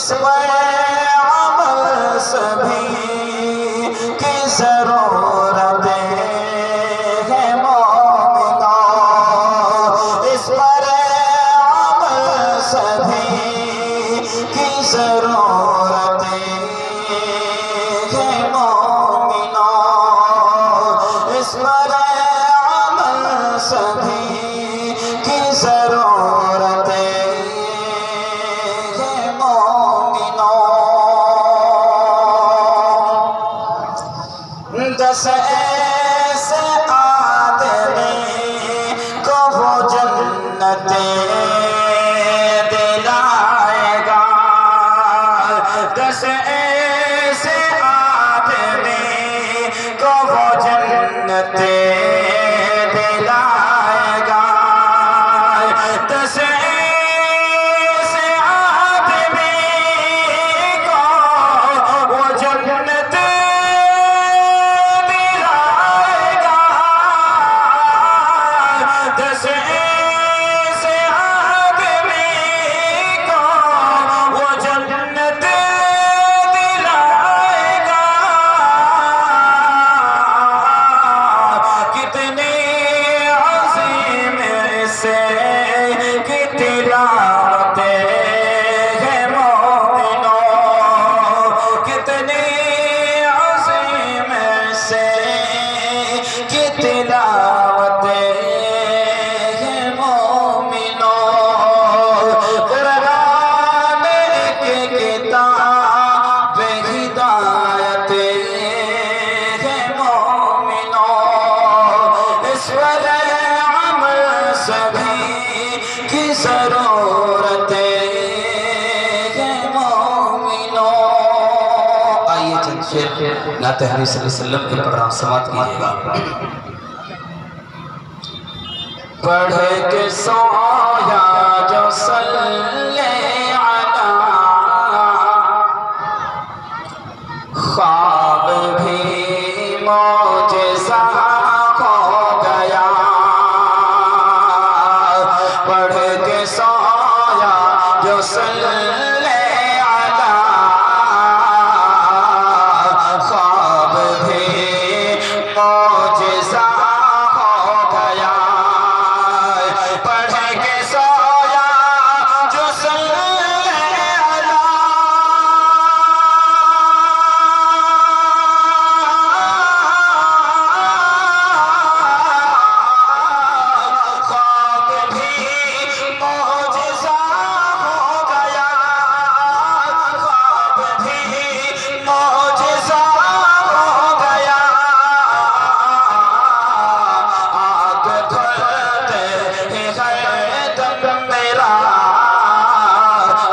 इस पर अमल सभी की जरूरत है मोमिनो। इस पर अमल सभी की जरूरत है मोमिनो। इस पर अमल सभी की जरूरत है मोमिनो। 10 ऐसे आदमी को वो जन्नत दिलाएगा। 10 ऐसे आदमी को वो जन्नत दिलाएगा। 10 ऐसे आदमी को वो जन्नत दिलाएगा। 10 ऐसे आदमी को वो जन्नत दिलाएगा। कितनी अज़ीम से की तिलावत है मोमिनो। कितनी अज़ीम से की तिलावत है मोमिनो। कुरान एक किताब हिदायत है मोमिनो। इस पर अमल सभी की जरूरत है मोमिनो। आइए चंद शेर नाते हबीब सल्लल्लाहु अलैहि वसल्लम के पढ़ रहा समात कीजिएगा। पढ़ के सोया जो सल्ले अला ख्वाब भी मौजज़ा हो गया। पढ़ के सोया जो सल्ले अला ख्वाब भी मौजज़ा हो गया। पढ़ के सोया जो सल्ले अला ख्वाब भी मौजज़ा हो गया। ख्वाब भी मौजज़ा हो गया। आग खुलते ही है दम मेरा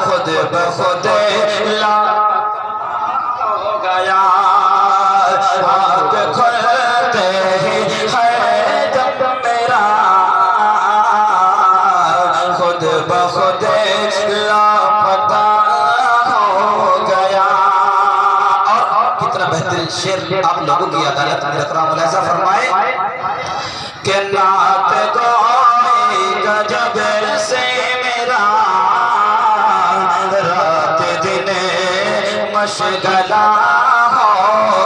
खुद ब खुद ला हो गया। आग खुलते ही है दम मेरा खुद ब खुद लापता हो गया। और कितना बेहतरीन शेर आप लोगों की अदालत में रख रहा हूं। मुलाहिज़ा फरमाए कि नात गोई गजब से मेरा रात दिन मशगला हो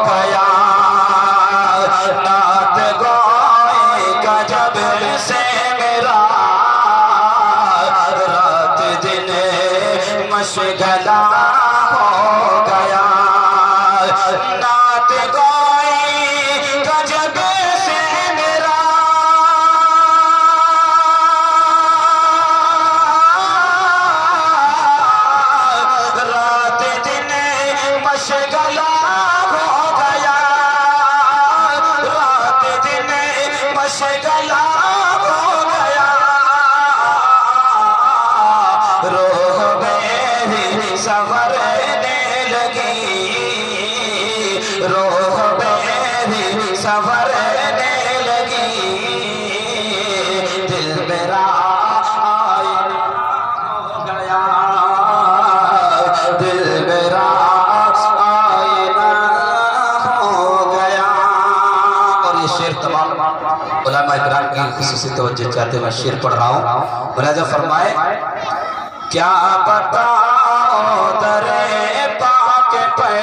गया। नात गोई गजब से मेरा रात दिन मशगला हो गया। नात गोई गजब से मेरा रात दिन मशगला हो गया। रात दिन मशगला हो गया। रोह मेरी संवरने लगी। रोह मेरी संवरने लगी। दिल मेरा आईना हो गया। दिल मेरा आईना हो गया। और ये शेर तमाम उलमा इकराम की खुसूसी तवज्जो चाहते मैं शेर पढ़ रहा हूँ। मुलाहिज़ा फरमाए क्या बताओ दरे पाक पे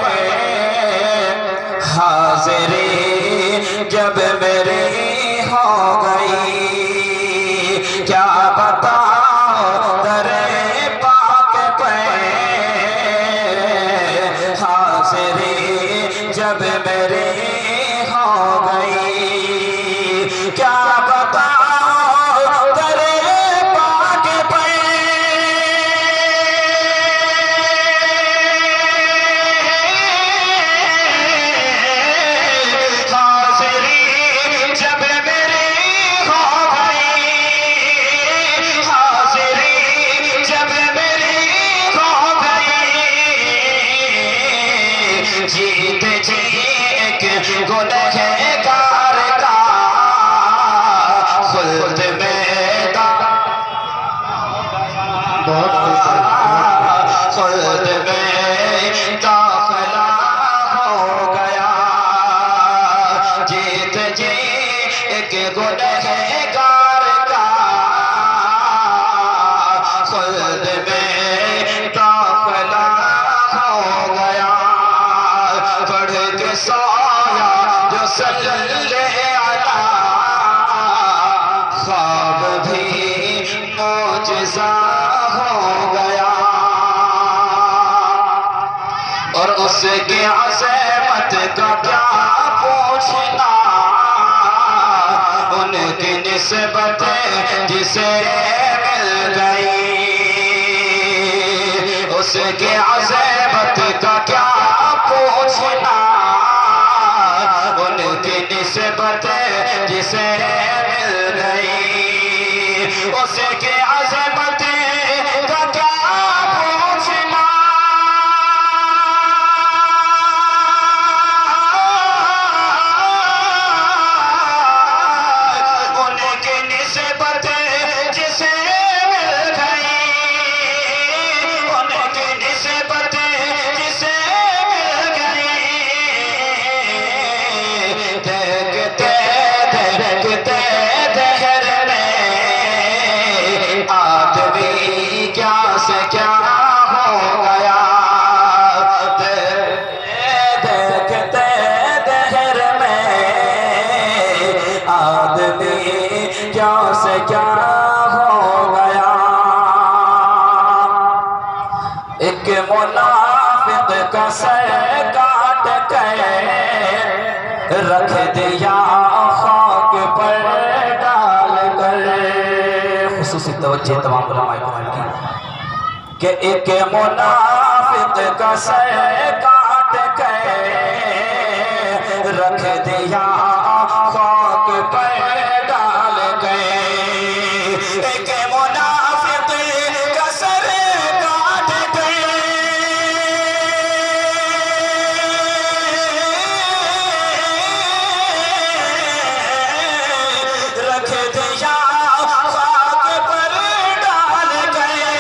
हाज़िरी जब मेरी हो गई, क्या बताओ दरे पाक पे हाज़िरी जब मेरी हो गई, क्या बताओ दरे पाक पे हाज़िरी जब मेरी हो गई, हाज़िरी जब मेरी हो गई, जीत जी एक गुनहगार का खुल्द में खुल्द में दाखिला हो गया, जीत जी एक गुनहगार का खुल्द में दाखिला हो गया। पढ़ के सोया जो सल्ले अला, ख्वाब भी मोजज़ा हो गया, और उसके अज़मत का क्या पूछना, उनकी निस्बत जिसे मिल गई, उसके अज़मत का क्या पूछना, उनकी निस्बत जिसे मिल गई, उसके अज़मत का क्या पूछना, उनकी निस्बत जिसे मिल गई, उनकी निस्बत जिसे मिल गई, देखते देखते दहर में आदमी क्या से क्या हो गया, देखते दहर में आदमी क्या से क्या हो गया। एक मुनाफिक का सर काट के रख दिया खाक पर डाल कर, खुसूसी तवज्जो तमाम उलमाए कराम की, कि एक मुनाफिक का सर काट के रख दिया खाक पर डाल गए, एक मुनाफिक का सर काट के रख दिया खाक पर डाल गए,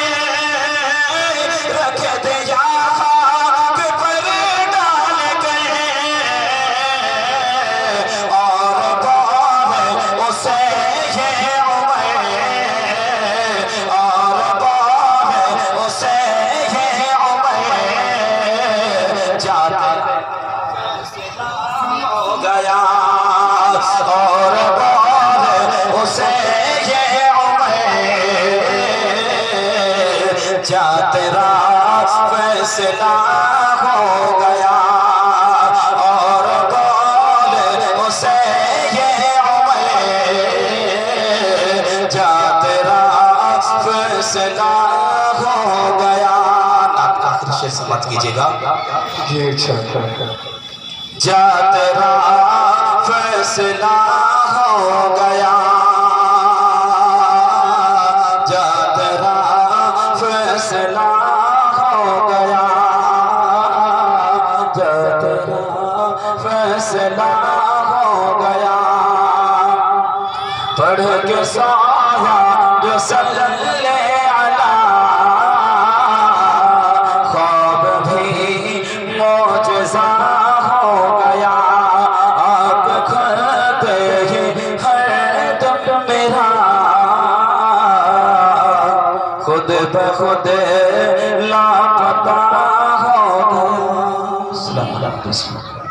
रख दिया खाक पर डाल गए, और कौन उसे ये उम्र, और कौन उसे ये उम्र जाता हो गया, और कौन उसे ये उम्र जाते रात फैसला हो गया, और कौन उसे ये उम्र जाते रात फैसला हो गया। आपका आखिरी शेर समाप्त कीजिएगा जी। अच्छा, जाते रात फैसला हो गया, जाते रात फैसला हो गया, जाते रात फैसला हो गया, पढ़ के सोया जो सल्ले अला, ख्वाब भी मोजज़ा हो गया, आँख खुलते ही हर दम मेरा खुद ब खुद लापता बिस्मिल्लाह।